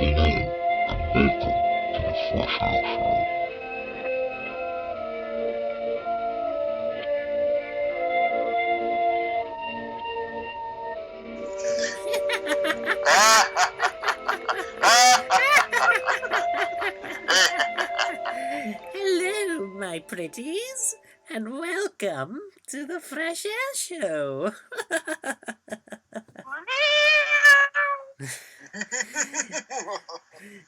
Hello, and welcome to the Flash Show. Hello, my pretties, and welcome to the Fresh Air Show.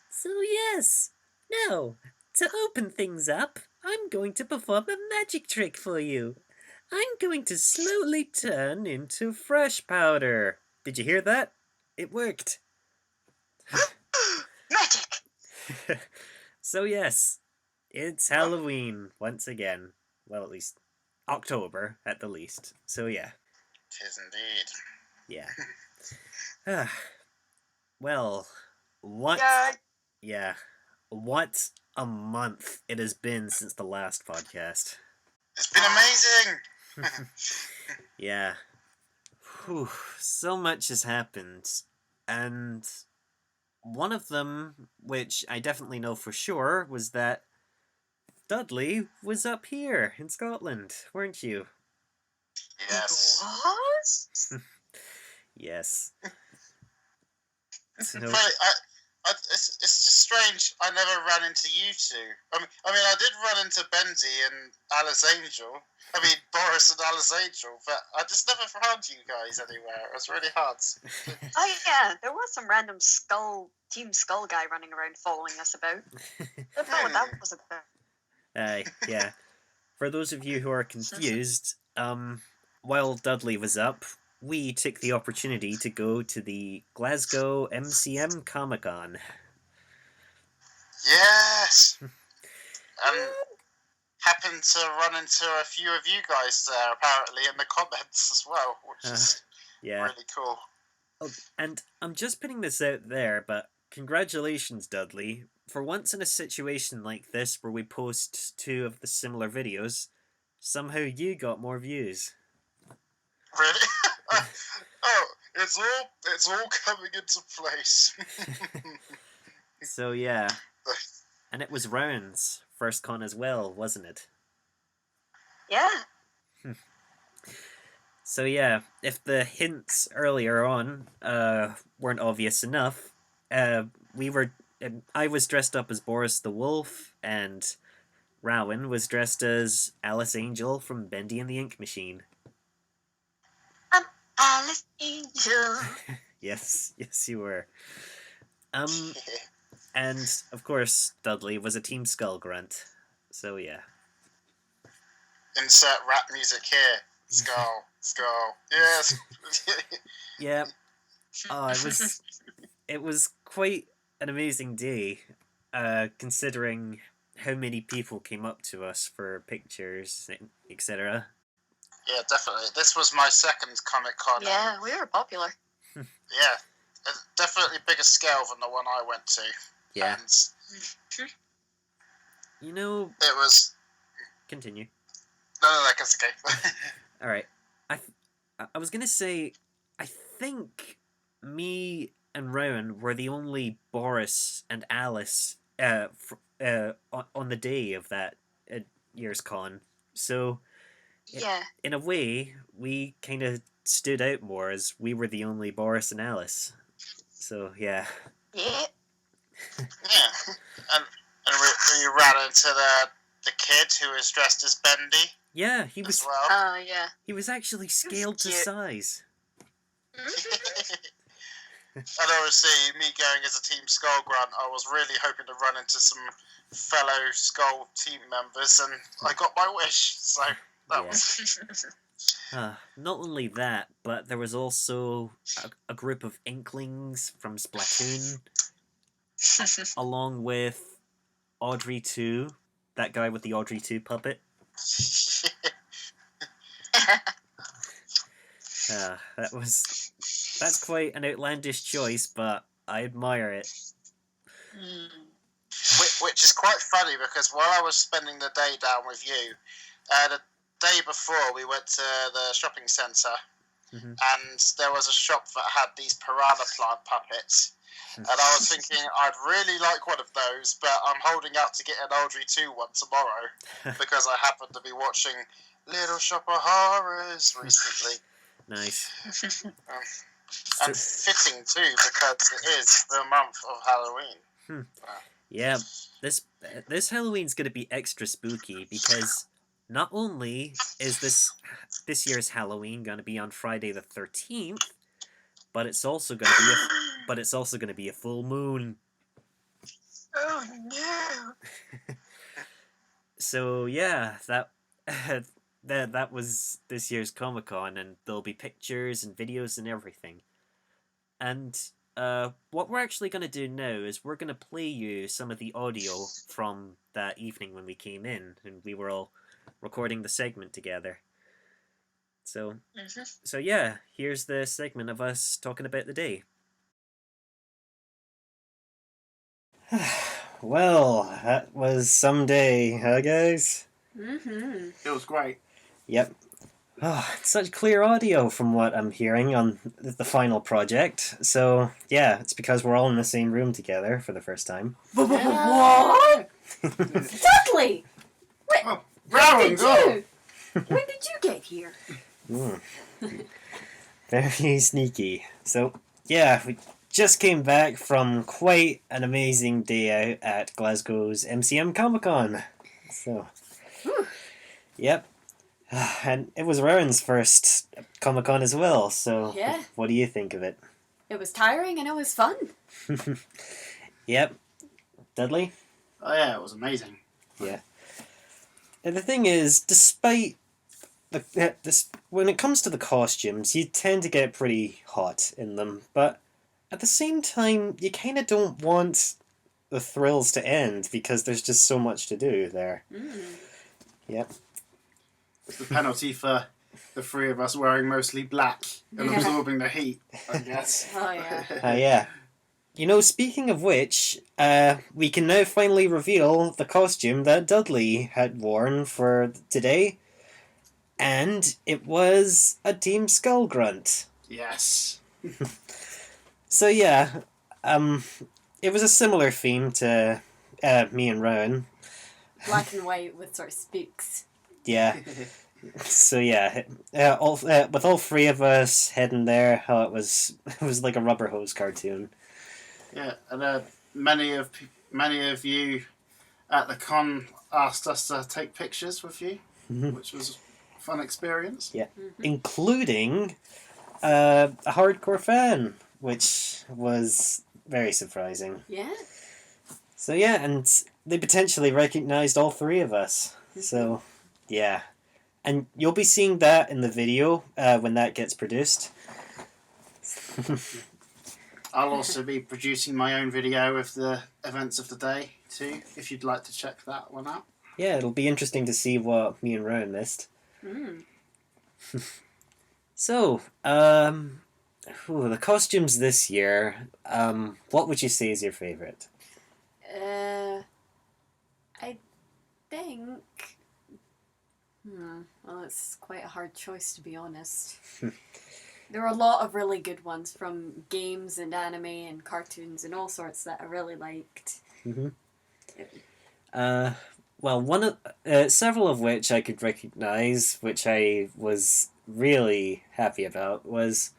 So, yes, now, to open things up, I'm going to perform a magic trick for you. I'm going to slowly turn into fresh powder. Did you hear that? It worked. Magic! So, yes, it's Halloween once again. Well, at least October at the least. So, yeah. 'Tis indeed. Yeah. Well, what? Yay! Yeah. What a month it has been since the last podcast. It's been amazing! Yeah. Whew, so much has happened. And one of them, which I definitely know for sure, was that Dudley was up here in Scotland, weren't you? Yes. What? Yes. So, It's just strange I never ran into you two. I mean, I did run into Bendy and Alice Angel. Boris and Alice Angel, but I just never found you guys anywhere. It was really hard. Oh yeah, there was some random Team Skull guy running around following us about. I don't know what that was about. yeah. For those of you who are confused, while Dudley was up, we took the opportunity to go to the Glasgow MCM Comic-Con. Yes! Happened to run into a few of you guys there, apparently, in the comments as well, which is really cool. Oh, and I'm just putting this out there, but congratulations, Dudley. For once in a situation like this where we post two of the similar videos, somehow you got more views. Really? Oh, it's all coming into place. So yeah. And it was Round's first con as well, wasn't it? Yeah. So yeah, if the hints earlier on weren't obvious enough, I was dressed up as Boris the Wolf, and Rowan was dressed as Alice Angel from Bendy and the Ink Machine. I'm Alice Angel. Yes, you were. And of course, Dudley was a Team Skull grunt. So yeah. Insert rap music here. Skull. Yes. Yeah. Oh, it was quite an amazing day, considering how many people came up to us for pictures, etc. Yeah, definitely. This was my second Comic-Con. Yeah, we were popular. Yeah, definitely bigger scale than the one I went to. Yeah. And it was. Continue. No, that's okay. All right. I was gonna say, I think me and Rowan were the only Boris and Alice on the day of that year's con. So Yeah. in a way, we kind of stood out more as we were the only Boris and Alice. So yeah. Yeah. Yeah, and we ran into the kid who was dressed as Bendy. Yeah, he was. As well. Oh yeah. He was actually scaled to size. And obviously, me going as a Team Skull grunt, I was really hoping to run into some fellow Skull team members, and I got my wish. So that was. Not only that, but there was also a group of Inklings from Splatoon, along with Audrey 2, that guy with the Audrey 2 puppet. That's quite an outlandish choice, but I admire it. Which is quite funny, because while I was spending the day down with you, the day before we went to the shopping centre, and there was a shop that had these piranha plant puppets, And I was thinking I'd really like one of those, but I'm holding out to get an Audrey 2 one tomorrow because I happen to be watching Little Shop of Horrors recently. Nice. And fitting too, because it is the month of Halloween. Yeah, this Halloween's going to be extra spooky because not only is this year's Halloween going to be on Friday the 13th, but it's also going to be a full moon. Oh no! So yeah, that was this year's Comic-Con, and there'll be pictures and videos and everything. And what we're actually going to do now is we're going to play you some of the audio from that evening when we came in and we were all recording the segment together. So, so yeah, here's the segment of us talking about the day. Well, that was some day, huh, guys? It was great. Yep. Oh, it's such clear audio from what I'm hearing on the final project. So, yeah, it's because we're all in the same room together for the first time. What? Dudley! When When did you get here? Very sneaky. So, yeah, we just came back from quite an amazing day out at Glasgow's MCM Comic-Con. So, yep. And it was Rowan's first Comic-Con as well, so Yeah. What do you think of it? It was tiring and it was fun. Yep. Dudley? Oh yeah, it was amazing. Yeah. And the thing is, despite when it comes to the costumes, you tend to get pretty hot in them, but at the same time, you kind of don't want the thrills to end because there's just so much to do there. Yep. It's the penalty for the three of us wearing mostly black and absorbing the heat, I guess. Oh yeah. Yeah. You know, speaking of which, we can now finally reveal the costume that Dudley had worn for today. And it was a Team Skull Grunt. Yes. So yeah, it was a similar theme to me and Rowan. Black and white with sort of spooks. Yeah. So yeah, with all three of us heading there, it was like a rubber hose cartoon. Yeah, and many of you at the con asked us to take pictures with you, which was a fun experience. Yeah, including a hardcore fan, which was very surprising. Yeah. So yeah, and they potentially recognized all three of us. So yeah, and you'll be seeing that in the video when that gets produced. I'll also be producing my own video of the events of the day too, if you'd like to check that one out. Yeah, it'll be interesting to see what me and Rowan missed. So, the costumes this year, what would you say is your favourite? I think... well, it's quite a hard choice, to be honest. There were a lot of really good ones from games and anime and cartoons and all sorts that I really liked. Well, several of which I could recognise, which I was really happy about, was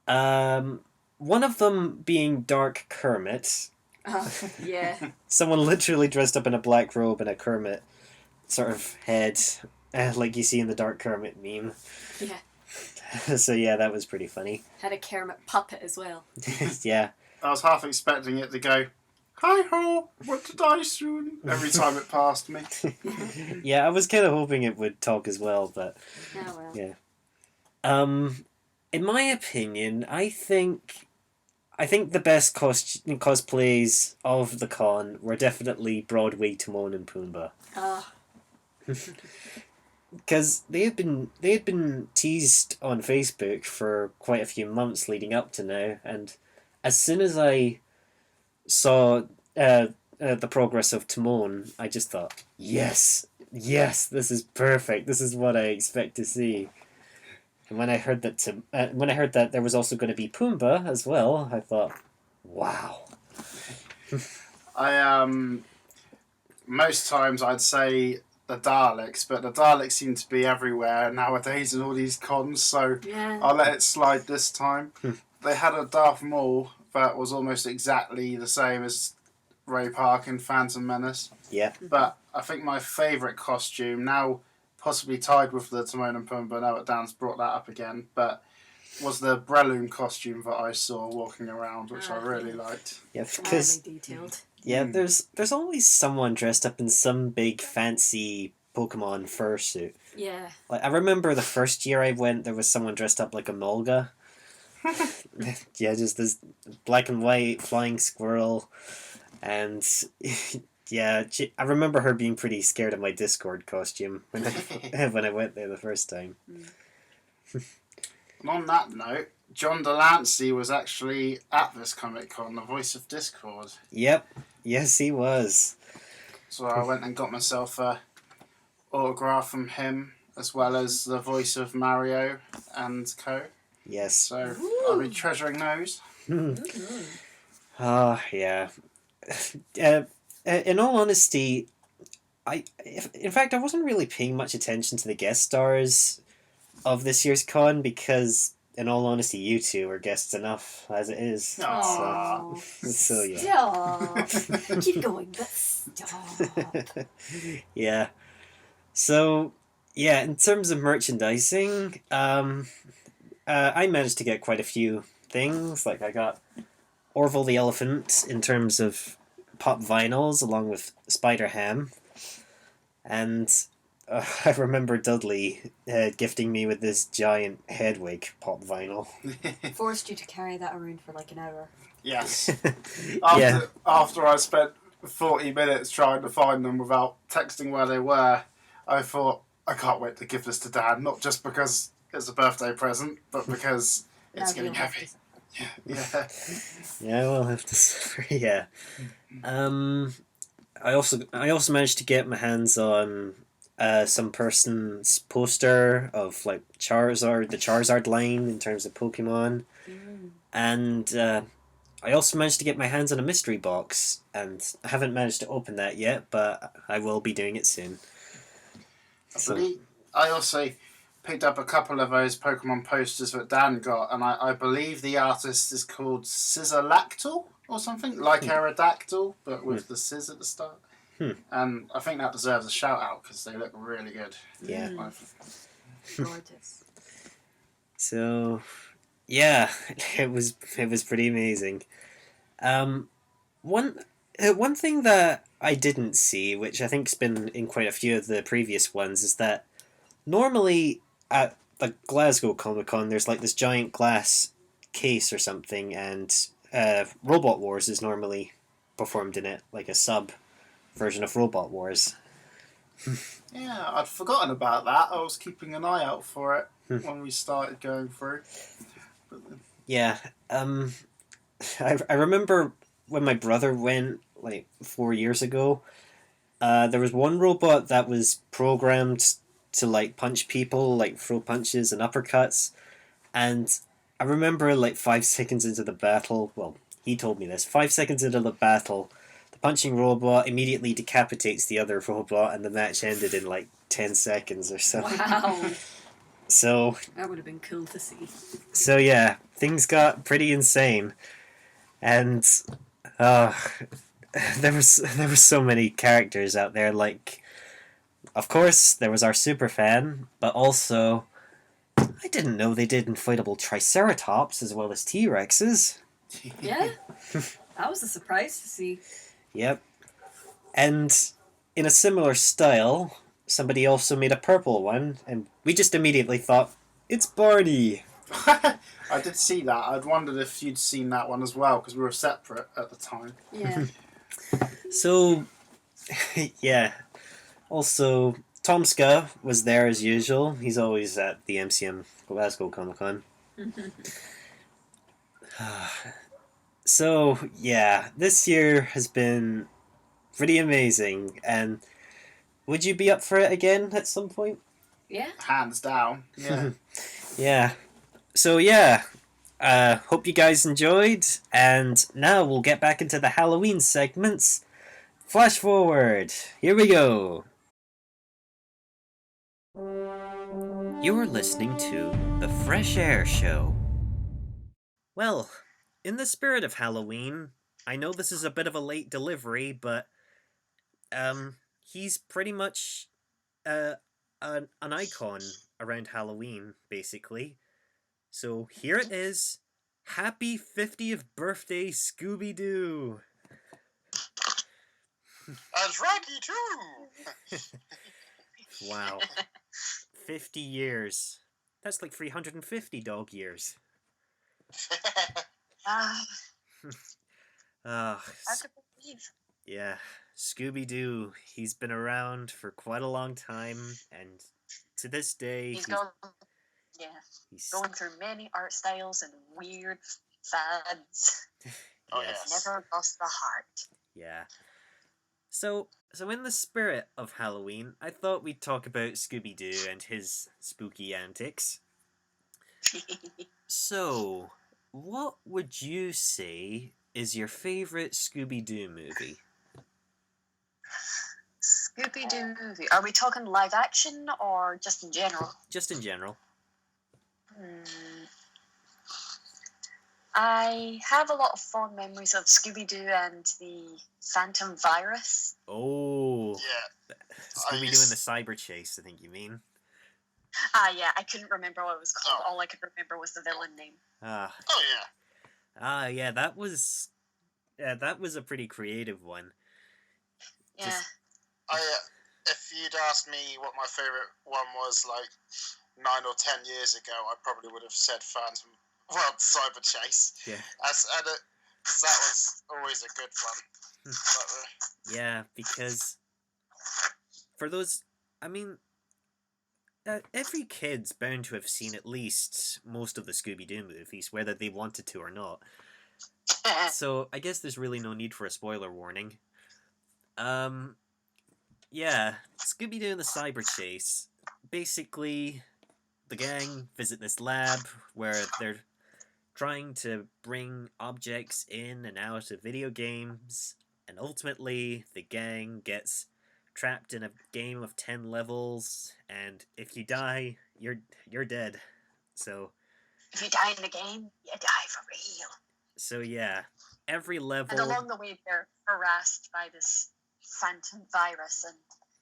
one of them being Dark Kermit. Yeah. Someone literally dressed up in a black robe and a Kermit sort of head, like you see in the Dark Kermit meme. Yeah. So yeah, that was pretty funny. Had a Kermit puppet as well. Yeah. I was half expecting it to go, "Hi-ho, want to die soon," every time it passed me. Yeah, I was kind of hoping it would talk as well, but Oh well. yeah. In my opinion, I think the best cosplays of the con were definitely Broadway Timon and Pumbaa. Because they had been teased on Facebook for quite a few months leading up to now, and as soon as I saw the progress of Timon, I just thought, yes, this is perfect. This is what I expect to see. And when I heard that there was also going to be Pumbaa as well, I thought, Wow. Most times I'd say the Daleks, but the Daleks seem to be everywhere nowadays in all these cons, so Yeah. I'll let it slide this time. They had a Darth Maul that was almost exactly the same as Ray Park in Phantom Menace. Yeah. But I think my favourite costume, now possibly tied with the Timon and Pumbaa, now that Dan's brought that up again, but was the Breloom costume that I saw walking around, which I really liked. Yeah, because Highly detailed. yeah, there's always someone dressed up in some big fancy Pokemon fursuit. Yeah. Like I remember the first year I went, there was someone dressed up like a Mulga. Yeah, just this black and white flying squirrel, and yeah, I remember her being pretty scared of my Discord costume when I went there the first time. And on that note, John Delancey was actually at this Comic Con, the voice of Discord. Yep, yes he was. So I went and got myself a autograph from him, as well as the voice of Mario and co. Yes. So I'll be treasuring those. Oh yeah. In all honesty, in fact I wasn't really paying much attention to the guest stars of this year's con because, in all honesty, you two are guests enough as it is. Aww. So yeah. Stop. Keep going, but stop. Yeah. So yeah, in terms of merchandising, I managed to get quite a few things. Like I got Orville the Elephant in terms of pop vinyls, along with Spider Ham, and I remember Dudley gifting me with this giant Hedwig pop vinyl. Forced you to carry that around for like an hour. Yes. Yeah. After I spent 40 minutes trying to find them without texting where they were, I thought, I can't wait to give this to Dad, not just because it's a birthday present, but because it's Now getting you'll have heavy. to- Yeah. Yeah, we'll have to. Yeah. I also managed to get my hands on some person's poster of like Charizard, the Charizard line in terms of Pokemon, and I also managed to get my hands on a mystery box, and I haven't managed to open that yet, but I will be doing it soon. I also picked up a couple of those Pokemon posters that Dan got, and I believe the artist is called Scissorlactyl or something, like Aerodactyl, but with the scissor at the start. And I think that deserves a shout out because they look really good. Yeah. Gorgeous. So, yeah, it was pretty amazing. One thing that I didn't see, which I think's been in quite a few of the previous ones, is that normally at the Glasgow Comic Con there's like this giant glass case or something, and Robot Wars is normally performed in it, like a sub version of Robot Wars. Yeah, I'd forgotten about that. I was keeping an eye out for it when we started going through. Yeah, I remember when my brother went like 4 years ago. There was one robot that was programmed to like punch people, like throw punches and uppercuts, and I remember like 5 seconds into the battle. Well, he told me this. 5 seconds into the battle, the punching robot immediately decapitates the other robot, and the match ended in like 10 seconds or so. Wow. So That would have been cool to see. So yeah, things got pretty insane, and there was so many characters out there. Like, of course, there was our super fan, but also I didn't know they did inflatable Triceratops as well as T-Rexes. Yeah. That was a surprise to see. Yep, and in a similar style, somebody also made a purple one, and we just immediately thought, it's Barney. I did see that. I'd wondered if you'd seen that one as well, because we were separate at the time. Yeah. So, yeah. Also, Tomska was there as usual. He's always at the MCM Glasgow Comic Con. So, yeah, this year has been pretty amazing. And would you be up for it again at some point? Yeah. Hands down. Yeah. Yeah. So, yeah, Hope you guys enjoyed, and now we'll get back into the Halloween segments. Flash forward. Here we go. You're listening to The Fresh Air Show. Well, in the spirit of Halloween, I know this is a bit of a late delivery, but he's pretty much an icon around Halloween, basically. So here it is. Happy 50th birthday, Scooby-Doo! As Rocky too. Wow. 50 years. That's like 350 dog years. Ah, Uh, hard to believe. yeah, Scooby-Doo. He's been around for quite a long time, and to this day, He's going through many art styles and weird fads. Oh, yes. yes. Never lost the heart. Yeah. So in the spirit of Halloween, I thought we'd talk about Scooby-Doo and his spooky antics. So, what would you say is your favorite Scooby-Doo movie? Scooby-Doo movie. Are we talking live action or just in general? Just in general. I have a lot of fond memories of Scooby-Doo and the Phantom Virus. Oh. Yeah. Scooby-Doo and the Cyber Chase, I think you mean. Yeah, I couldn't remember what it was called. All I could remember was the villain name. Oh, yeah. Yeah, that was a pretty creative one. Yeah. If you'd asked me what my favourite one was, like, 9 or 10 years ago, I probably would have said Cyber Chase. Yeah. That was always a good one. Yeah, because for those, I mean, every kid's bound to have seen at least most of the Scooby-Doo movies, whether they wanted to or not. So I guess there's really no need for a spoiler warning. Yeah, Scooby-Doo and the Cyber Chase. Basically, the gang visit this lab where they're trying to bring objects in and out of video games, and ultimately the gang gets trapped in a game of 10 levels, and if you die, you're dead. So if you die in the game, you die for real. So yeah, every level. And along the way, they're harassed by this phantom virus,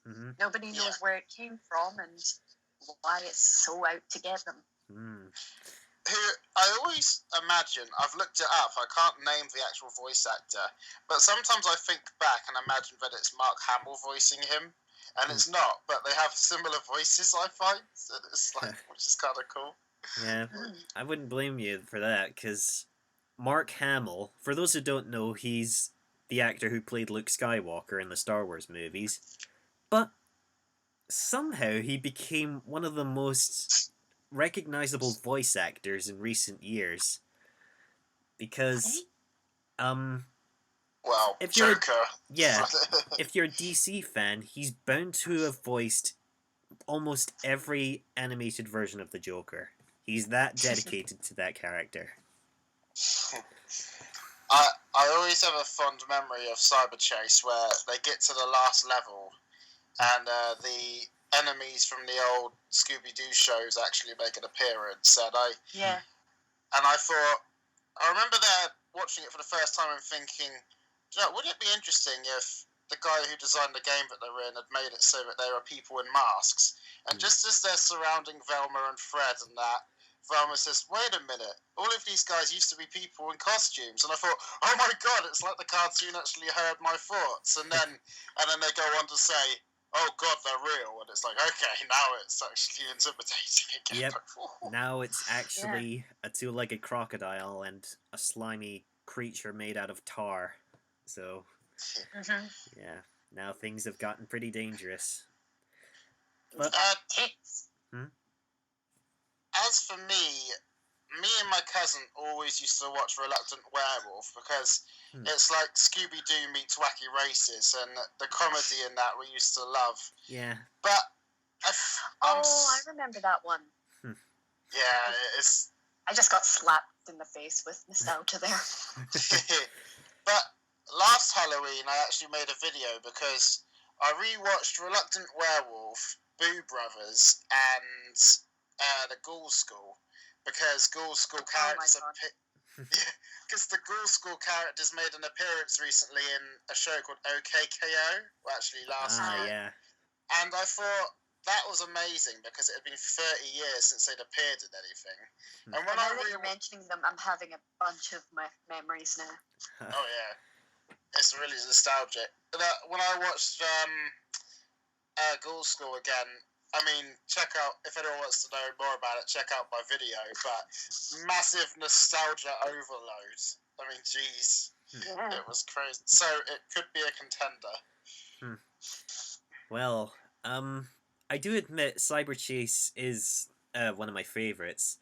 and nobody knows where it came from and why it's so out to get them. Who I always imagine, I've looked it up, I can't name the actual voice actor, but sometimes I think back and imagine that it's Mark Hamill voicing him, and it's not, but they have similar voices, I find, so it's like, which is kind of cool. Yeah, I wouldn't blame you for that, because Mark Hamill, for those who don't know, he's the actor who played Luke Skywalker in the Star Wars movies, but somehow he became one of the most recognizable voice actors in recent years, because well, if Joker. If you're a DC fan, he's bound to have voiced almost every animated version of the Joker. He's that dedicated to that character. I always have a fond memory of Cyber Chase where they get to the last level and the enemies from the old Scooby-Doo shows actually make an appearance, and I thought, I remember that watching it for the first time and thinking, wouldn't it be interesting if the guy who designed the game that they're in had made it so that there are people in masks, and just as they're surrounding Velma and Fred and that, Velma says, wait a minute, all of these guys used to be people in costumes. And I thought, oh my god, it's like the cartoon actually heard my thoughts. And then they go on to say, oh god, they're real. And it's like, okay, now it's actually intimidating again. Yep. Now it's actually a two-legged crocodile and a slimy creature made out of tar. So, yeah, now things have gotten pretty dangerous. But, as for me and my cousin always used to watch Reluctant Werewolf because it's like Scooby-Doo meets Wacky Races, and the comedy in that we used to love. Yeah. But I remember that one. Yeah, it's. I just got slapped slapped in the face with nostalgia there. But last Halloween, I actually made a video because I rewatched Reluctant Werewolf, Boo Brothers, and the Ghoul School, because Ghoul School characters because the Ghoul School characters made an appearance recently in a show called OKKO, well, actually last year. Yeah. And I thought that was amazing because it had been 30 years since they'd appeared in anything. And when now that you're mentioning them, I'm having a bunch of memories now. Oh yeah, it's really nostalgic. When I watched Ghoul School again, I mean, check out, if anyone wants to know more about it, check out my video. But massive nostalgia overload. I mean, geez, it was crazy. So it could be a contender. Well, I do admit Cyber Chase is one of my favorites.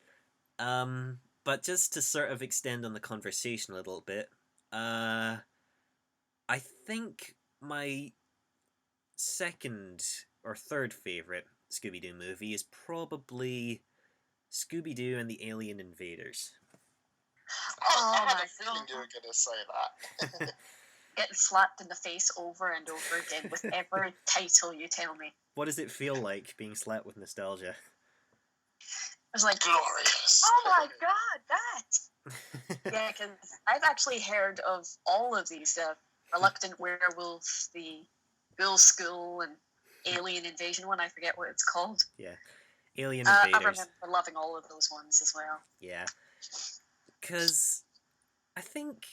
But just to sort of extend on the conversation a little bit, I think my second or third favorite Scooby-Doo movie is probably Scooby-Doo and the Alien Invaders. I had a feeling you were going to say that. Getting slapped in the face over and over again with every title you tell me. What does it feel like being slapped with nostalgia? It was like, glorious. Oh my god, that! Yeah, because I've actually heard of all of these. Reluctant Werewolf, the Ghoul School, and Alien Invasion one. I forget what it's called. Yeah. Alien Invaders. I remember loving all of those ones as well. Yeah. Because I think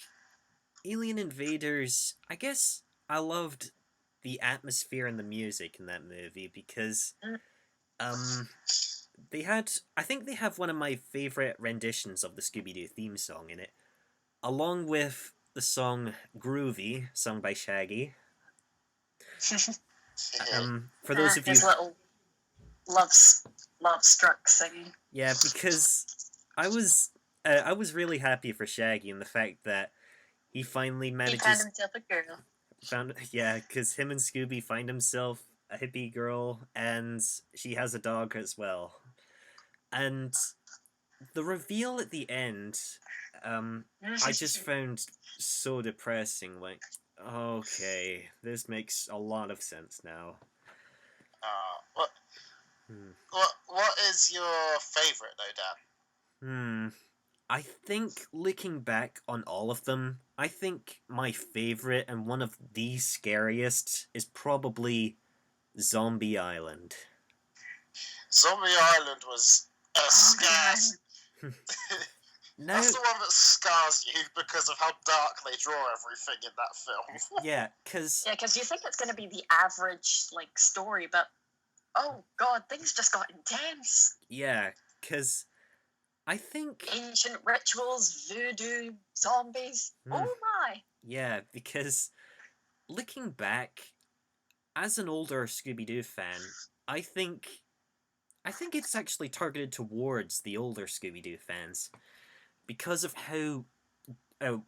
Alien Invaders, I guess I loved the atmosphere and the music in that movie because I think they have one of my favourite renditions of the Scooby-Doo theme song in it, along with the song Groovy, sung by Shaggy. For those of you... His little love-struck singing. Yeah, because I was really happy for Shaggy and the fact that he finally manages... He found himself a girl. Because him and Scooby find himself a hippie girl, and she has a dog as well. And the reveal at the end, I just found so depressing. Like, okay, this makes a lot of sense now. What is your favourite, though, Dan? I think, looking back on all of them, I think my favourite and one of the scariest is probably Zombie Island. Zombie Island was a scare. That's the one that scars you because of how dark they draw everything in that film. Yeah, because you think it's going to be the average story, but oh god, things just got intense. Yeah, because I think ancient rituals, voodoo, zombies. Oh my! Yeah, because looking back, as an older Scooby-Doo fan, I think it's actually targeted towards the older Scooby-Doo fans. Because of how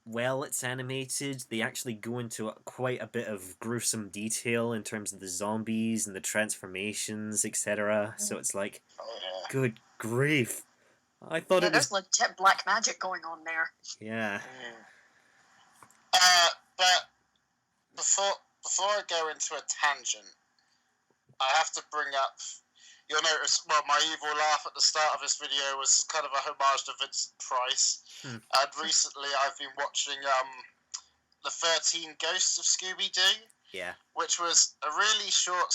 well it's animated, they actually go into quite a bit of gruesome detail in terms of the zombies and the transformations, etc. So it's like, good grief. I thought it was... There's legit black magic going on there. Yeah. But before I go into a tangent, I have to bring up... You'll notice, my evil laugh at the start of this video was kind of a homage to Vincent Price. And recently I've been watching the 13 Ghosts of Scooby-Doo. Yeah. Which was a really short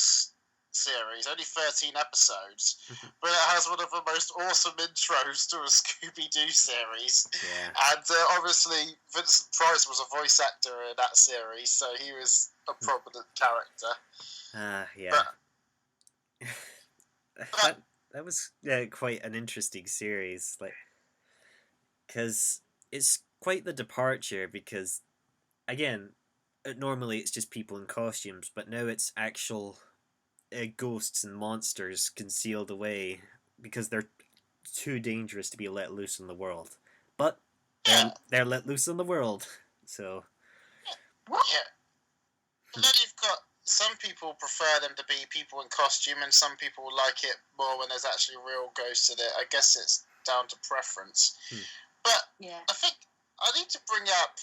series, only 13 episodes. But it has one of the most awesome intros to a Scooby-Doo series. Yeah. And obviously Vincent Price was a voice actor in that series, so he was a prominent character. Yeah. That was quite an interesting series, because it's quite the departure. Because again, normally it's just people in costumes, but now it's actual ghosts and monsters concealed away because they're too dangerous to be let loose in the world. But they're let loose in the world, so. Yeah. And then you've got. Some people prefer them to be people in costume, and some people like it more when there's actually real ghosts in it. I guess it's down to preference. But Yeah. I think I need to bring up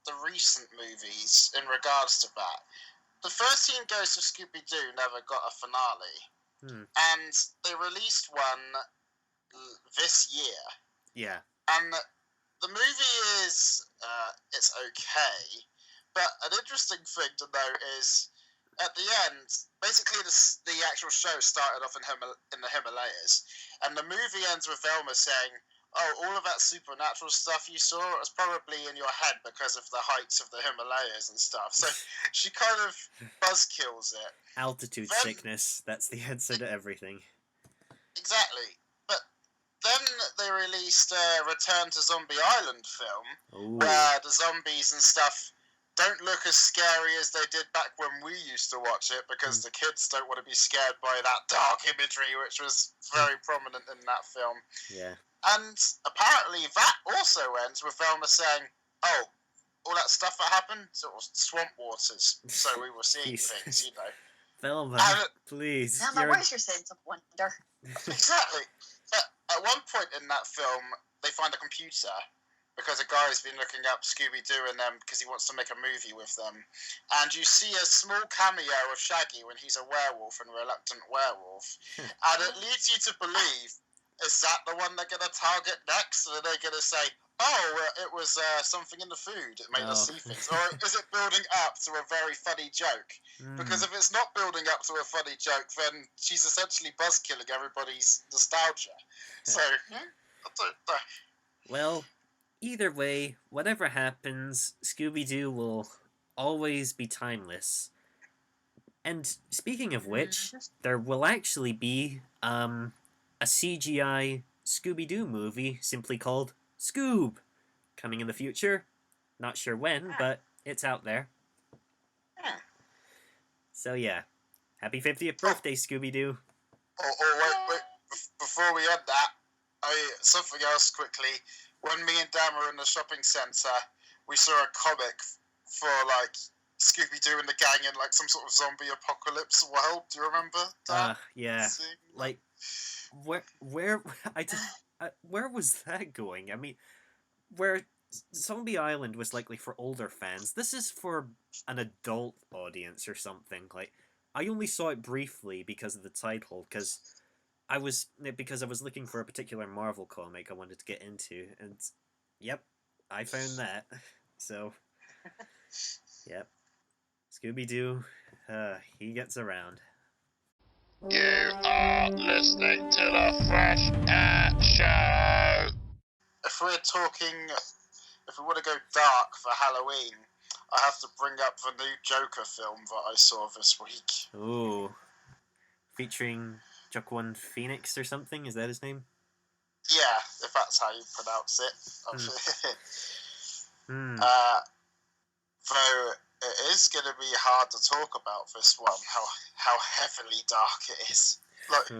the recent movies in regards to that. The 13 Ghosts of Scooby-Doo never got a finale, and they released one this year. Yeah. And the movie is, it's okay, but an interesting thing to note is, at the end, basically the actual show started off in the Himalayas, and the movie ends with Velma saying, "Oh, all of that supernatural stuff you saw was probably in your head because of the heights of the Himalayas and stuff." So she kind of buzzkills it. Altitude sickness, that's the answer to everything. Exactly. But then they released Return to Zombie Island film, where the zombies and stuff don't look as scary as they did back when we used to watch it, because the kids don't want to be scared by that dark imagery, which was very prominent in that film. Yeah. And apparently that also ends with Velma saying, "Oh, all that stuff that happened, it was swamp waters, so we were seeing things, you know." Velma, please. Velma, where's your sense of wonder? Exactly. But at one point in that film, they find a computer, because a guy's been looking up Scooby-Doo and them because he wants to make a movie with them. And you see a small cameo of Shaggy when he's a werewolf and reluctant werewolf. And it leads you to believe, is that the one they're going to target next? Or are they going to say, "Oh, it was something in the food, it made us see things"? Or is it building up to a very funny joke? Because if it's not building up to a funny joke, then she's essentially buzzkilling everybody's nostalgia. So, I don't know. Well, either way, whatever happens, Scooby-Doo will always be timeless. And speaking of which, there will actually be a CGI Scooby-Doo movie simply called Scoob, coming in the future. Not sure when, but it's out there. So yeah, happy 50th birthday, Scooby-Doo. Wait, before we end that, something else quickly. When me and Dan were in the shopping centre, we saw a comic for, like, Scooby-Doo and the gang in, like, some sort of zombie apocalypse world. Do you remember that? Yeah. Like, where was that going? I mean, where Zombie Island was likely for older fans, this is for an adult audience or something. Like, I only saw it briefly because of the title, because I was looking for a particular Marvel comic I wanted to get into, and yep, I found that. So, yep, Scooby-Doo, he gets around. You are listening to the Fresh Air Show. If we want to go dark for Halloween, I have to bring up the new Joker film that I saw this week. Ooh, featuring Joaquin Phoenix or something? Is that his name? Yeah, if that's how you pronounce it. Though it is going to be hard to talk about this one, how heavily dark it is. Like,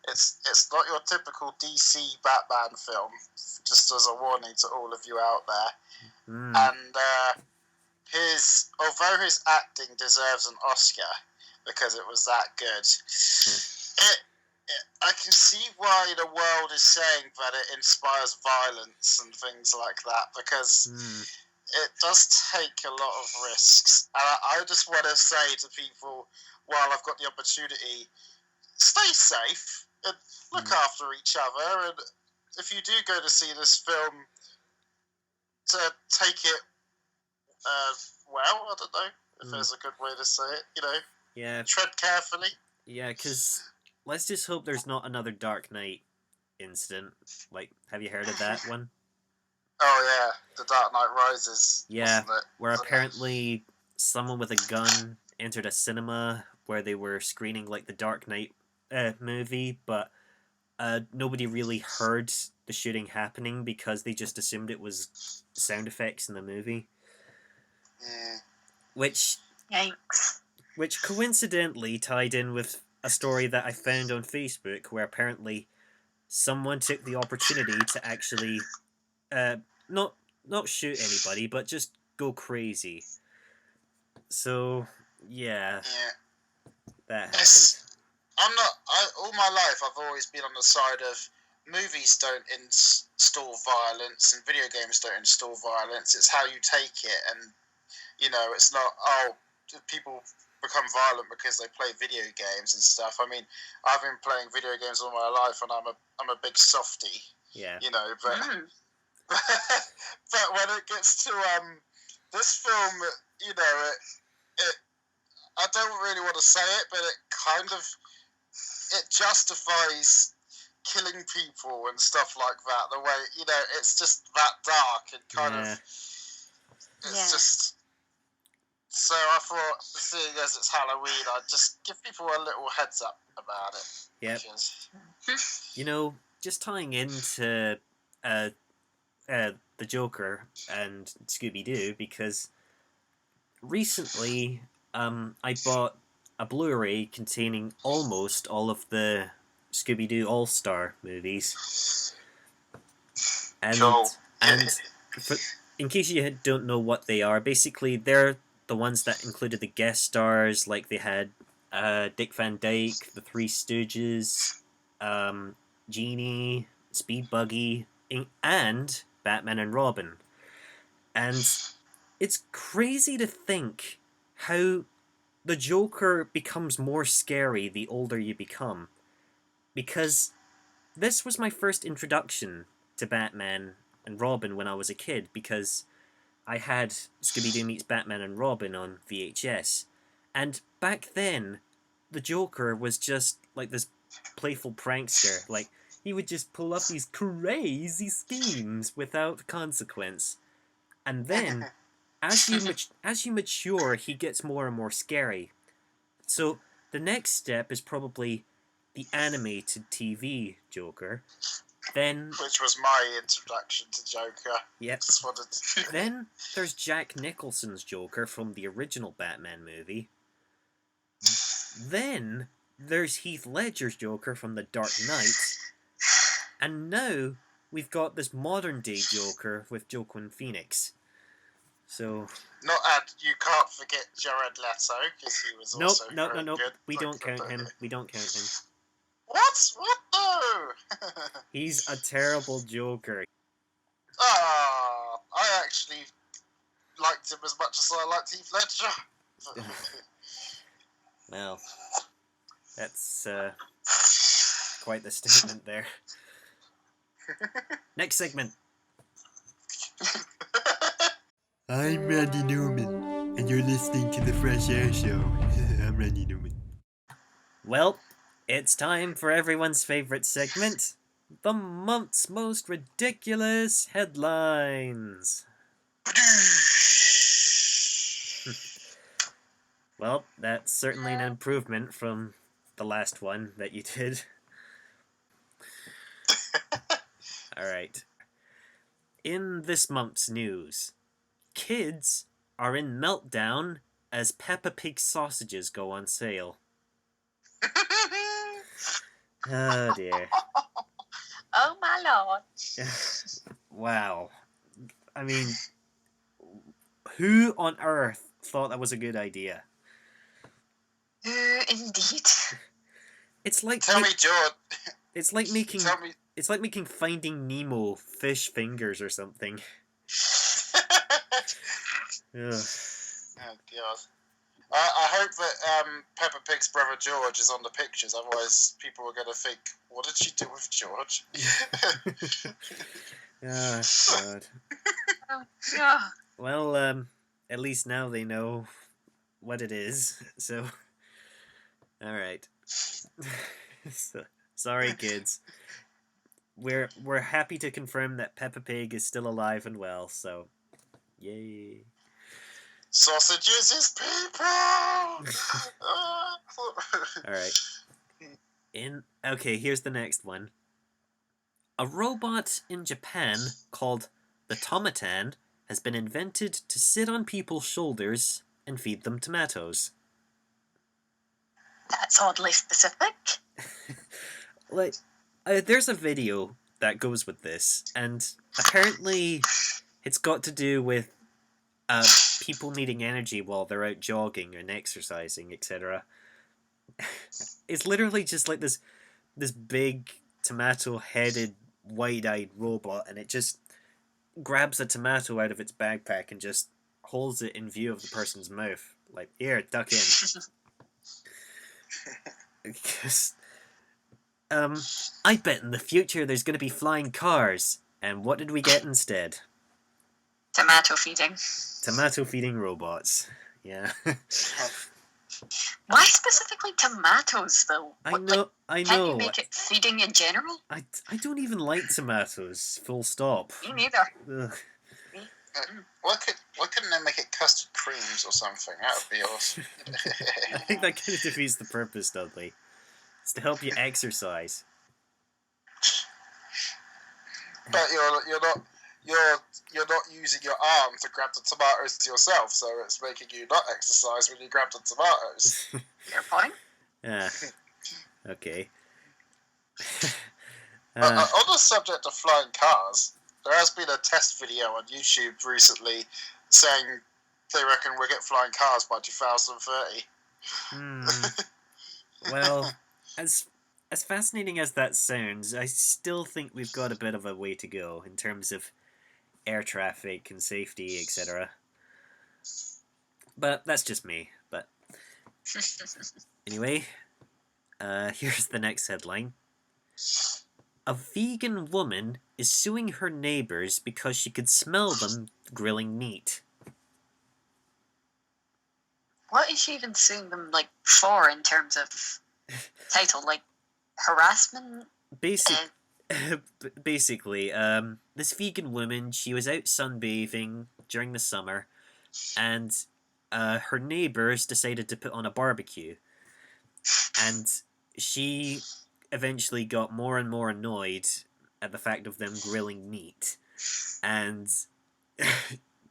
it's not your typical DC Batman film, just as a warning to all of you out there. And although his acting deserves an Oscar because it was that good, I can see why the world is saying that it inspires violence and things like that, because it does take a lot of risks. And I just want to say to people, while I've got the opportunity, stay safe and look after each other. And if you do go to see this film, to take it well, I don't know if there's a good way to say it, you know. Yeah. Tread carefully. Yeah, because let's just hope there's not another Dark Knight incident. Like, have you heard of that one? Oh, yeah. The Dark Knight Rises. Yeah, where apparently someone with a gun entered a cinema where they were screening, like, the Dark Knight movie, but nobody really heard the shooting happening because they just assumed it was sound effects in the movie. Which... Yikes. Which coincidentally tied in with a story that I found on Facebook where apparently someone took the opportunity to actually not shoot anybody, but just go crazy. So, yeah. That happened. All my life I've always been on the side of movies don't install violence and video games don't install violence. It's how you take it, and it's not people become violent because they play video games and stuff. I mean, I've been playing video games all my life, and I'm a big softie. Yeah. But but when it gets to this film, it I don't really want to say it, but it justifies killing people and stuff like that. The way it's just that dark and kind of it's just. So I thought, seeing as it's Halloween, I'd just give people a little heads up about it. Yep. Because... just tying into the Joker and Scooby-Doo, because recently I bought a Blu-ray containing almost all of the Scooby-Doo All-Star movies. And, cool. in case you don't know what they are, basically they're the ones that included the guest stars, like they had Dick Van Dyke, the Three Stooges, Genie, Speed Buggy, and Batman and Robin. And it's crazy to think how the Joker becomes more scary the older you become. Because this was my first introduction to Batman and Robin when I was a kid, because I had Scooby-Doo Meets Batman and Robin on VHS. And back then, the Joker was just like this playful prankster. Like, he would just pull up these crazy schemes without consequence. And then, as you mature, he gets more and more scary. So, the next step is probably the animated TV Joker. Then, which was my introduction to Joker. Yep. Just wanted to... Then there's Jack Nicholson's Joker from the original Batman movie. Then there's Heath Ledger's Joker from The Dark Knight. And now we've got this modern day Joker with Joaquin Phoenix. So... you can't forget Jared Leto, because he was also No. good. We don't count him. We don't count him. What? What? No! He's a terrible Joker. I actually liked him as much as I liked Heath Ledger. Well, that's quite the statement there. Next segment. I'm Randy Newman, and you're listening to the Fresh Air Show. I'm Randy Newman. Well, it's time for everyone's favorite segment, the month's most ridiculous headlines. Well, that's certainly an improvement from the last one that you did. Alright. In this month's news, kids are in meltdown as Peppa Pig sausages go on sale. Oh dear. Oh my lord. Wow. I mean, who on earth thought that was a good idea? Indeed. It's like Tell me, George. It's like making Tell me. it's like making Finding Nemo fish fingers or something. Ugh. Oh God. I hope that Peppa Pig's brother George is on the pictures. Otherwise, people are going to think, "What did she do with George?" Ah, God. Oh, yeah. Well, at least now they know what it is. So, all right. Sorry, kids. We're happy to confirm that Peppa Pig is still alive and well. So, yay. Sausages is people. All right. Okay, here's the next one. A robot in Japan called the Tomatan has been invented to sit on people's shoulders and feed them tomatoes. That's oddly specific. Like, there's a video that goes with this, and apparently it's got to do with people needing energy while they're out jogging and exercising, etc. It's literally just like this big tomato-headed wide-eyed robot, and it just grabs a tomato out of its backpack and just holds it in view of the person's mouth. Like, here, duck in. 'Cause, I bet in the future there's going to be flying cars. And what did we get instead? Tomato feeding. Tomato feeding robots. Yeah. Why specifically tomatoes, though? I What, know. Can't you make it feeding in general? I don't even like tomatoes. Full stop. Me neither. Ugh. Why couldn't they make it custard creams or something? That would be awesome. I think that kind of defeats the purpose, Dudley. It's to help you exercise. But you're not using your arm to grab the tomatoes yourself, so it's making you not exercise when you grab the tomatoes. Fair point. Yeah. Okay. On the subject of flying cars, there has been a test video on YouTube recently saying they reckon we'll get flying cars by 2030. Well, as fascinating as that sounds, I still think we've got a bit of a way to go in terms of air traffic and safety, etc. But that's just me. But anyway, here's the next headline. A vegan woman is suing her neighbors because she could smell them grilling meat. What is she even suing them for in terms of title? Like harassment? Basically, this vegan woman, she was out sunbathing during the summer, and her neighbors decided to put on a barbecue, and she eventually got more and more annoyed at the fact of them grilling meat, and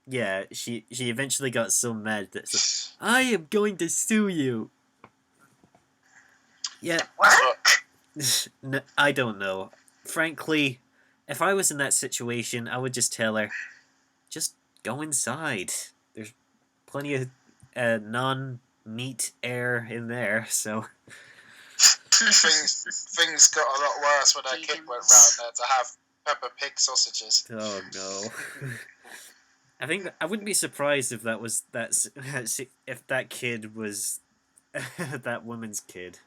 yeah, she eventually got so mad that she's like, I am going to sue you. Yeah. What? No, I don't know. Frankly, if I was in that situation, I would just tell her, just go inside. There's plenty of non-meat air in there, so... Things got a lot worse when our kid went round there to have Peppa Pig sausages. Oh, no. I wouldn't be surprised if if that kid was that woman's kid.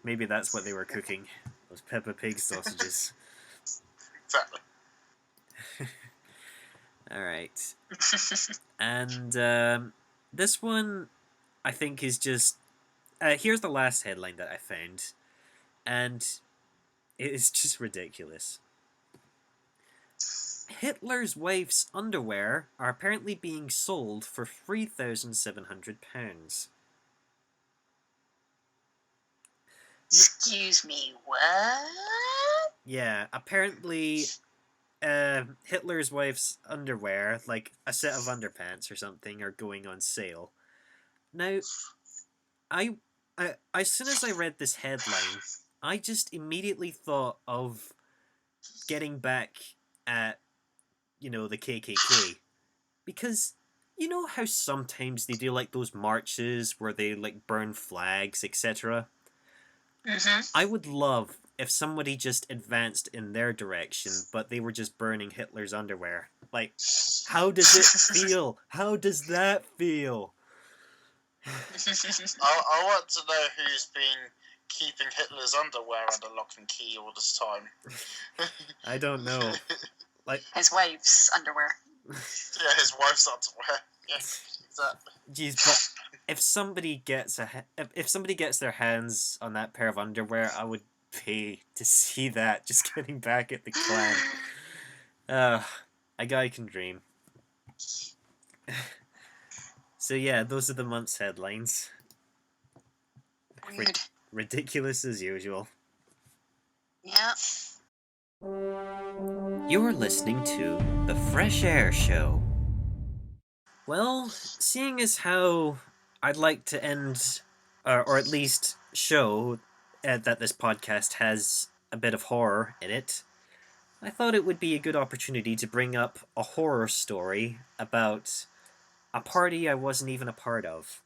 Maybe that's what they were cooking. Those Peppa Pig sausages. Exactly. Alright. And this one, I think, is just... here's the last headline that I found. And it is just ridiculous. Hitler's wife's underwear are apparently being sold for £3,700. Excuse me, what? Yeah, apparently Hitler's wife's underwear, like a set of underpants or something, are going on sale. Now, I as soon as I read this headline, I just immediately thought of getting back at, the KKK. Because, you know how sometimes they do, those marches where they, burn flags, etc.? Mm-hmm. I would love if somebody just advanced in their direction, but they were just burning Hitler's underwear. How does it feel? How does that feel? I want to know who's been keeping Hitler's underwear under lock and key all this time. I don't know. His wife's underwear. Yeah, his wife's underwear. Yeah, exactly. Jeez, but if somebody gets their hands on that pair of underwear, I would pay to see that. Just getting back at the Klan. A guy can dream. So yeah, those are the month's headlines. Weird. Ridiculous as usual. Yeah. You're listening to The Fresh Air Show. Well, seeing as how I'd like to end, or at least show that this podcast has a bit of horror in it, I thought it would be a good opportunity to bring up a horror story about a party I wasn't even a part of.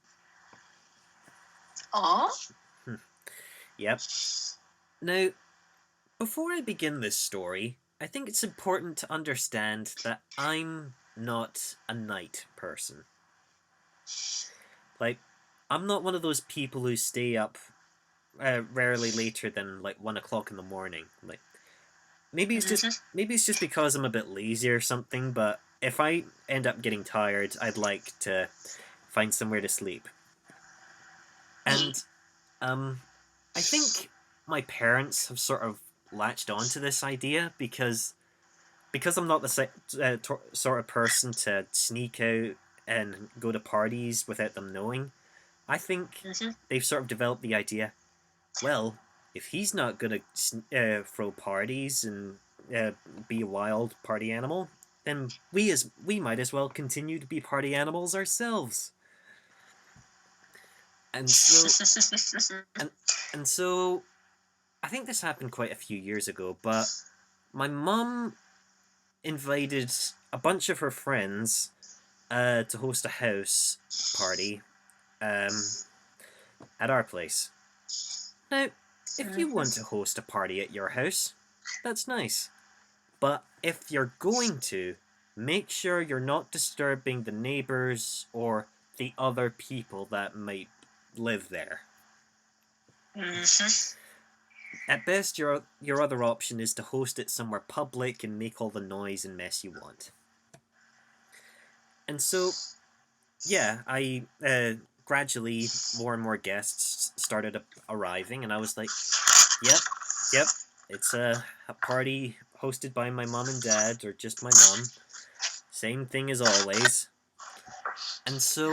Oh? Yep. Now, Before I begin this story, I think it's important to understand that I'm not a night person. Like, I'm not one of those people who stay up rarely later than like 1 o'clock in the morning. Like, maybe it's just because I'm a bit lazy or something. But if I end up getting tired, I'd like to find somewhere to sleep. And I think my parents have sort of latched onto this idea because I'm not the sort of person to sneak out and go to parties without them knowing. I think they've sort of developed the idea. Well, if he's not gonna throw parties and be a wild party animal, then we might as well continue to be party animals ourselves. And so and so I think this happened quite a few years ago, but my mum invited a bunch of her friends to host a house party at our place. Now, if you want to host a party at your house, that's nice. But if you're going to, make sure you're not disturbing the neighbors or the other people that might live there. At best, your other option is to host it somewhere public and make all the noise and mess you want. And so, yeah, I gradually more and more guests started arriving, and I was like, yep, it's a party hosted by my mom and dad, or just my mom. Same thing as always. And so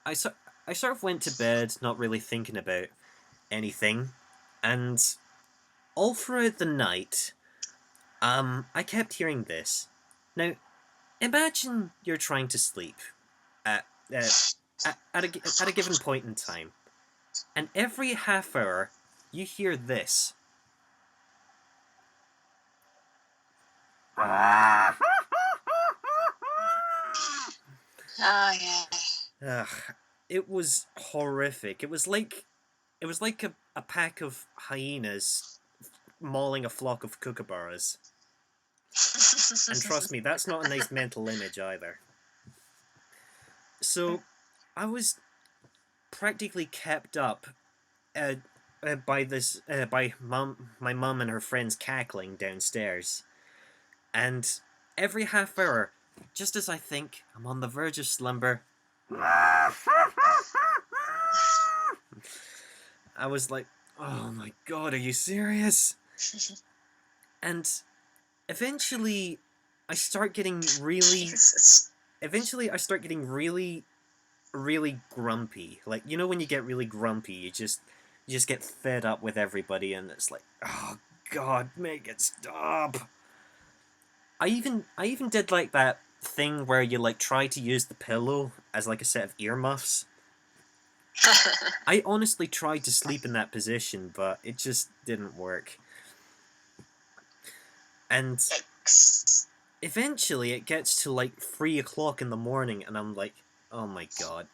I sort of went to bed not really thinking about anything, and all throughout the night, I kept hearing this. Now, imagine you're trying to sleep at a given point in time, and every half hour you hear this. Oh yeah. Ugh, it was horrific. It was like a pack of hyenas mauling a flock of kookaburras. And trust me, that's not a nice mental image either. So, I was practically kept up by my mum and her friends cackling downstairs. And every half hour, just as I think I'm on the verge of slumber, I was like, oh my god, are you serious? And eventually I start getting really really grumpy. Like, you know when you get really grumpy, you just get fed up with everybody, and it's like, oh god, make it stop. I even did like that thing where you like try to use the pillow as like a set of earmuffs. I honestly tried to sleep in that position, but it just didn't work. And eventually it gets to like 3 o'clock in the morning, and I'm like, oh my god.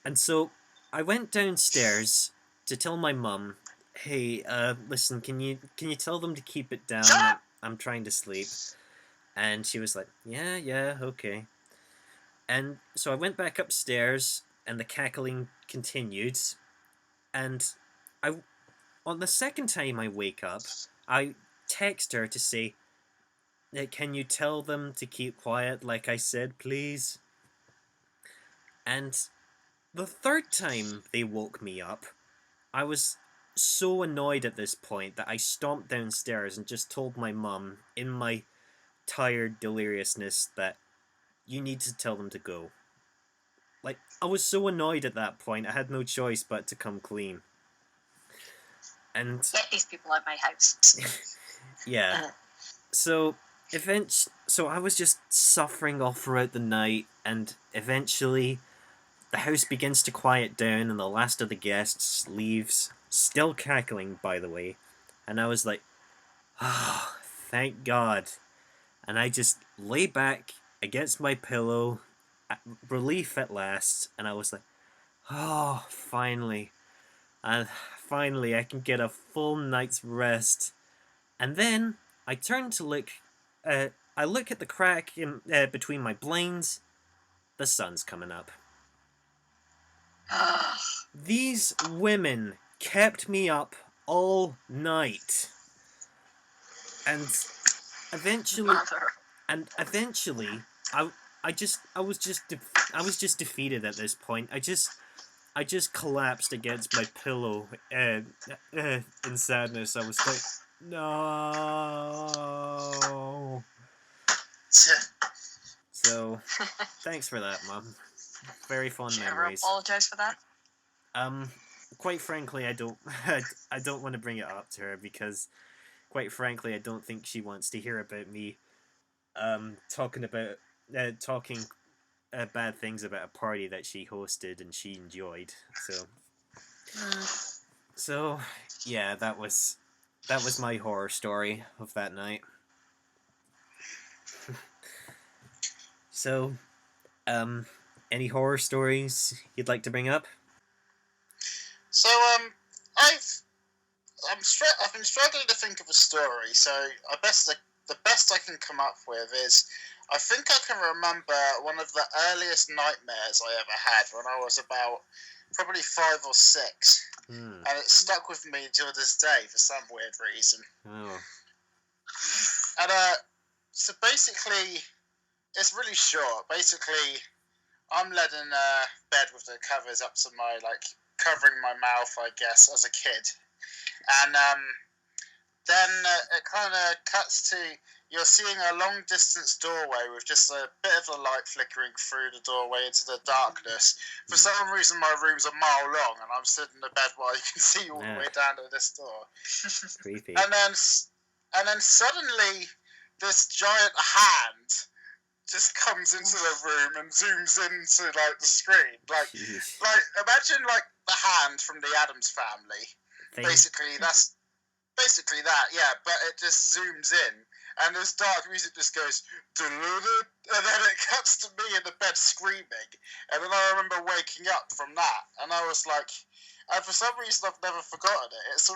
And so I went downstairs to tell my mum, hey, listen, can you tell them to keep it down? I'm trying to sleep. And she was like, yeah, okay. And so I went back upstairs, and the cackling continued. And on the second time I wake up, I text her to say, can you tell them to keep quiet like I said, please? And the third time they woke me up, I was so annoyed at this point that I stomped downstairs and just told my mum, in my tired deliriousness, that you need to tell them to go. Like, I was so annoyed at that point, I had no choice but to come clean. And Get these people out of my house. yeah. So I was just suffering all throughout the night, and eventually the house begins to quiet down, and the last of the guests leaves, still cackling, by the way. And I was like, oh, thank God. And I just lay back against my pillow, relief at last, and I was like, oh, finally. And finally I can get a full night's rest. And then I turn to look. I look at the crack in between my blinds. The sun's coming up. These women kept me up all night, and eventually, Mother. I was just defeated at this point. I just collapsed against my pillow in sadness. I was like, no. So, thanks for that, Mum. Very fond Did you ever memories. apologize for that? Quite frankly, I don't. I don't want to bring it up to her because, quite frankly, I don't think she wants to hear about me, talking bad things about a party that she hosted and she enjoyed. So, yeah, that was my horror story of that night. So, any horror stories you'd like to bring up? So I've been struggling to think of a story. So the best I can come up with is, I think I can remember one of the earliest nightmares I ever had when I was about probably 5 or 6, and it stuck with me till this day for some weird reason. Oh. And so basically, it's really short. Basically, I'm led in bed with the covers up to my, covering my mouth, I guess, as a kid. And then it kind of cuts to, you're seeing a long distance doorway with just a bit of the light flickering through the doorway into the darkness. For some reason, my room's a mile long, and I'm sitting in the bed while you can see all the way down to this door. Creepy. And then suddenly, this giant hand just comes into the room and zooms into the screen. Jeez. Imagine the hand from the Addams Family. Basically that, yeah. But it just zooms in, and this dark music just goes, and then it cuts to me in the bed screaming, and then I remember waking up from that, and I was like, and for some reason I've never forgotten it. It's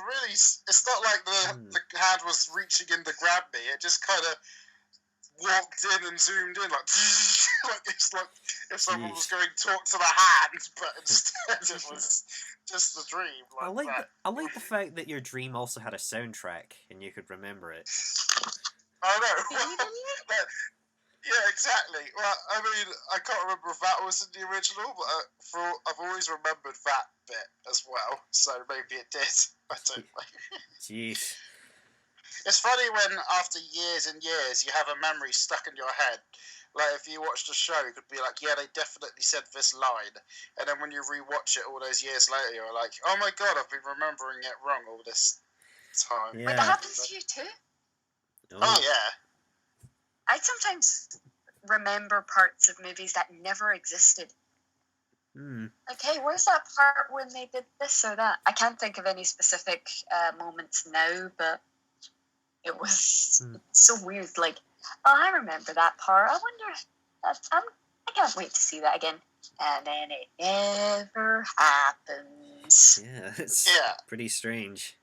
not like the hand was reaching in to grab me. It just kind of walked in and zoomed in, it's like if someone was going to talk to the hand, but instead it was just a dream. I like the fact that your dream also had a soundtrack and you could remember it. I know. Yeah, exactly. Well, I mean, I can't remember if that was in the original, but I've always remembered that bit as well. So maybe it did. I don't know. Jeez. It's funny when, after years and years, you have a memory stuck in your head. Like, if you watched a show, you could be like, yeah, they definitely said this line. And then when you rewatch it all those years later, you're like, oh my god, I've been remembering it wrong all this time. Yeah. Wait, that happens to you too? Oh, yeah. I sometimes remember parts of movies that never existed. Like, hey, where's that part when they did this or that? I can't think of any specific moments now, but it was so weird. Like, oh, I remember that part. I wonder. I can't wait to see that again. And then it never happens. Yeah, it's pretty strange.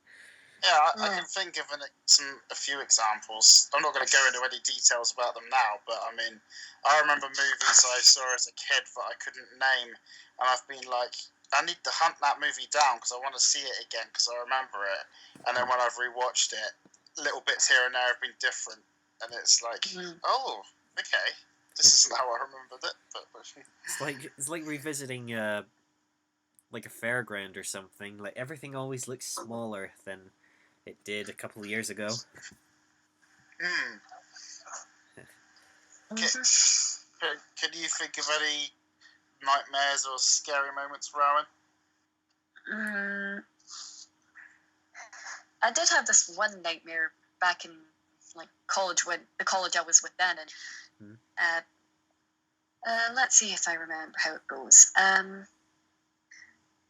Yeah, I can think of a few examples. I'm not going to go into any details about them now, but I mean, I remember movies I saw as a kid that I couldn't name, and I've been like, I need to hunt that movie down because I want to see it again because I remember it. And then when I've rewatched it, little bits here and there have been different, and it's like, oh, okay, this isn't how I remembered it. But it's like revisiting like a fairground or something. Like, everything always looks smaller than it did a couple of years ago. Can you think of any nightmares or scary moments, Rowan? I did have this one nightmare back in college, when the college I was with then, and let's see if I remember how it goes.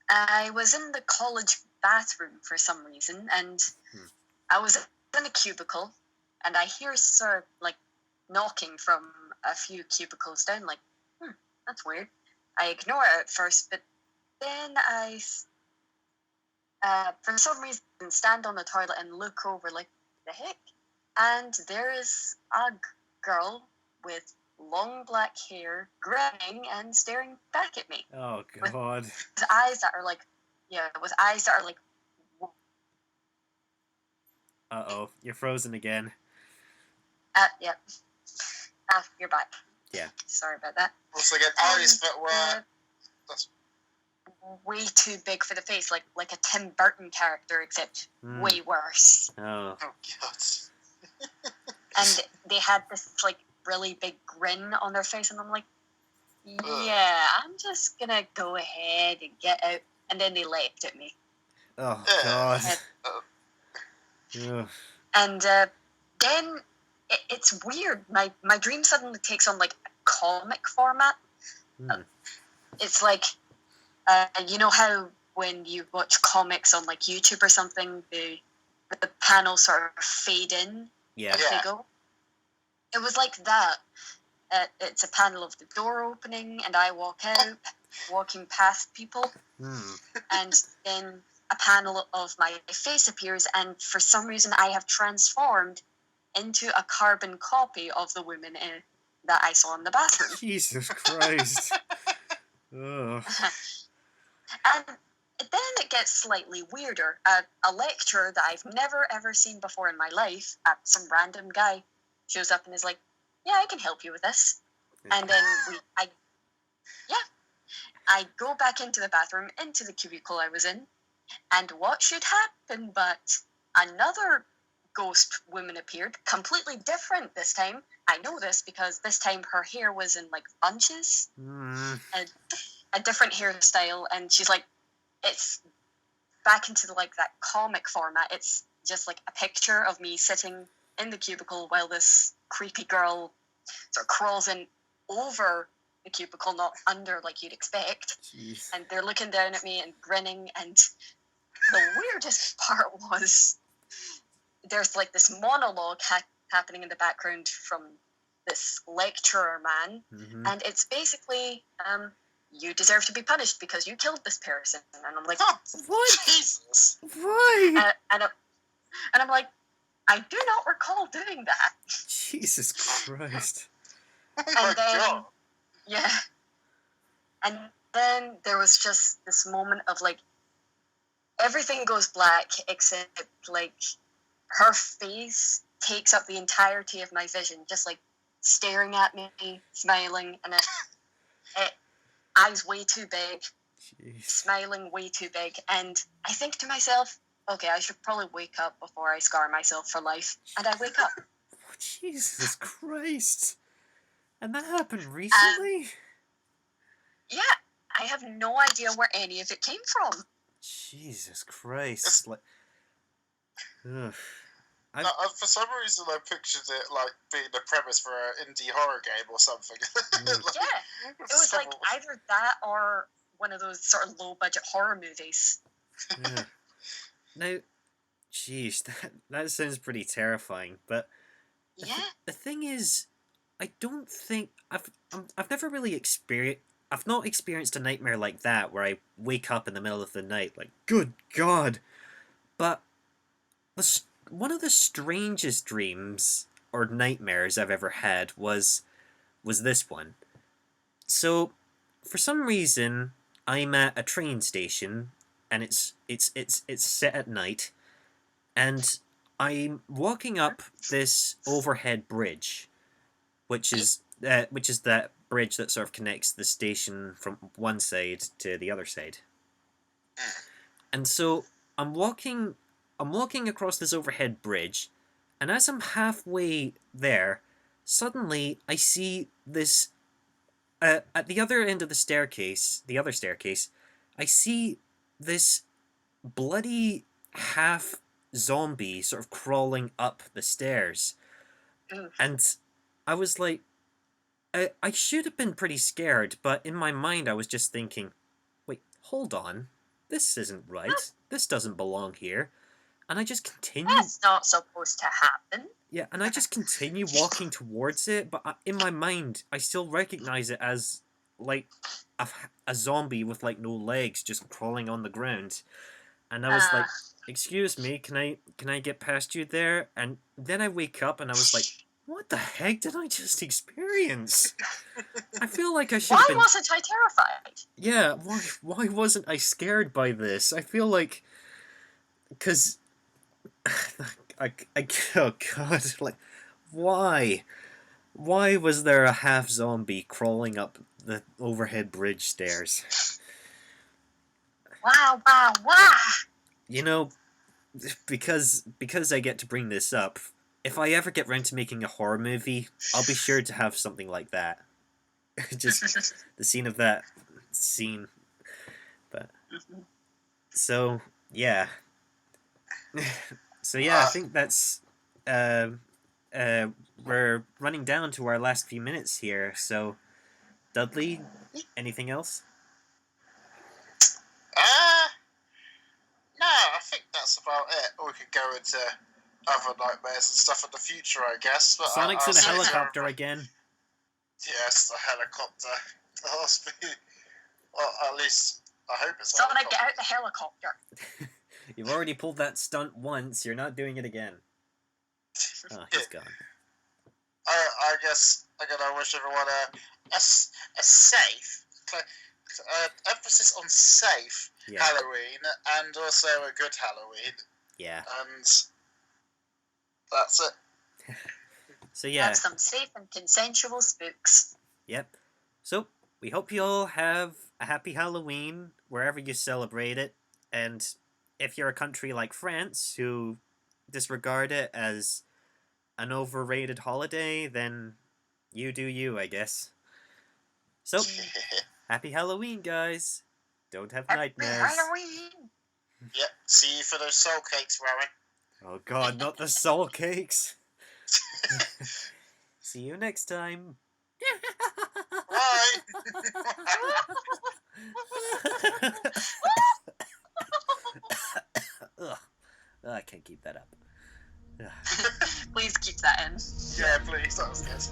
I was in the college bathroom for some reason, and I was in a cubicle, and I hear sort of knocking from a few cubicles down. Like, that's weird. I ignore it at first, but then I, for some reason, stand on the toilet and look over the heck? And there is a girl with long black hair, grinning and staring back at me. Oh With- God. With eyes that are like, with eyes that are like, Uh-oh, you're frozen again. yeah. You're back. Yeah. Sorry about that. Also get eyes that were. That's, Way too big for the face, like a Tim Burton character, except way worse. Oh. oh god. And they had this like really big grin on their face, and I'm like, yeah, I'm just gonna go ahead and get out. And then they leapt at me. Oh Yeah. God. And, Ugh. and then it's weird. My dream suddenly takes on like a comic format. Hmm. It's like, you know how when you watch comics on like YouTube or something, the panels sort of fade in Yeah. as they go. It was like that. It's a panel of the door opening, and I walk out, walking past people, Hmm. and then a panel of my face appears, and for some reason I have transformed into a carbon copy of the woman that I saw in the bathroom. Jesus Christ. Ugh. And then it gets slightly weirder. A lecturer that I've never ever seen before in my life, some random guy, shows up and is like, "Yeah, I can help you with this." And then I go back into the bathroom, into the cubicle I was in, and what should happen but another ghost woman appeared, completely different this time. I know this because this time her hair was in like bunches, Hmm. a different hairstyle, and she's like, it's back into like that comic format. It's just like a picture of me sitting in the cubicle while this creepy girl sort of crawls in over the cubicle, not under like you'd expect. Jeez. And they're looking down at me and grinning. And the weirdest part was there's like this monologue happening in the background from this lecturer man, Mhm. and it's basically you deserve to be punished because you killed this person. And I'm like, What? Jesus. Why? and I'm like, I do not recall doing that. Jesus Christ. Oh my And then, god. yeah. And then there was just this moment of like, everything goes black except like her face takes up the entirety of my vision, just like staring at me, smiling, and it eyes way too big, Jeez. smiling way too big. And I think to myself, okay, I should probably wake up before I scar myself for life. And I wake up. Oh, Jesus Christ. And that happened recently? Yeah, I have no idea where any of it came from. Jesus Christ. Like, ugh. No, for some reason, I pictured it like being the premise for an indie horror game or something. Mm. Yeah, it was like either that or one of those sort of low-budget horror movies. Yeah. Now, jeez, that sounds pretty terrifying. But Yeah, the thing is, I don't think I've never really experienced. I've not experienced a nightmare like that where I wake up in the middle of the night like, good God. But one of the strangest dreams or nightmares I've ever had was this one. So, for some reason, I'm at a train station, and it's set at night, and I'm walking up this overhead bridge, which is that bridge that sort of connects the station from one side to the other side. And so I'm walking across this overhead bridge, and as I'm halfway there, suddenly I see this at the other end of the other staircase, I see this bloody half zombie sort of crawling up the stairs. Mm. And I was like, I should have been pretty scared, but in my mind I was just thinking, wait, hold on, this isn't right. This doesn't belong here. And I just continue. that's not supposed to happen. Yeah, and I just continue walking towards it, but in my mind, I still recognize it as, like, a zombie with, like, no legs just crawling on the ground. And I was like, Ah. "Excuse me, can I get past you there?" And then I wake up and I was like, "What the heck did I just experience?" I feel like I should Why have been. wasn't I terrified? Yeah, why wasn't I scared by this? I feel like, cause, oh god, like, why? Why was there a half zombie crawling up the overhead bridge stairs? Wow, wow, wow! You know, because I get to bring this up. If I ever get round to making a horror movie, I'll be sure to have something like that. Just the scene of that scene. But so yeah. So yeah, I think that's we're running down to our last few minutes here. So Dudley, anything else? No, I think that's about it. We could go into other nightmares and stuff in the future, I guess. But Sonic's in a say helicopter for- again. Yes, the helicopter. The hospital. Well, at least I hope it's a Sonic, get helicopter. out the helicopter. You've already pulled that stunt once. You're not doing it again. Oh, he's gone. I guess I'm gonna wish everyone a safe, emphasis on safe Yeah. Halloween, and also a good Halloween, Yeah. and that's it. So yeah. Have some safe and consensual spooks. Yep. So we hope you all have a happy Halloween wherever you celebrate it, and if you're a country like France who disregard it as an overrated holiday, then you do you, I guess. So happy Halloween, guys. Don't have Happy nightmares. Halloween! Yep. See you for those soul cakes, Rowan. Oh god, not the soul cakes. See you next time. Bye. Ugh. I can't keep that up. Ugh. Please keep that in. Yeah, please. That was good.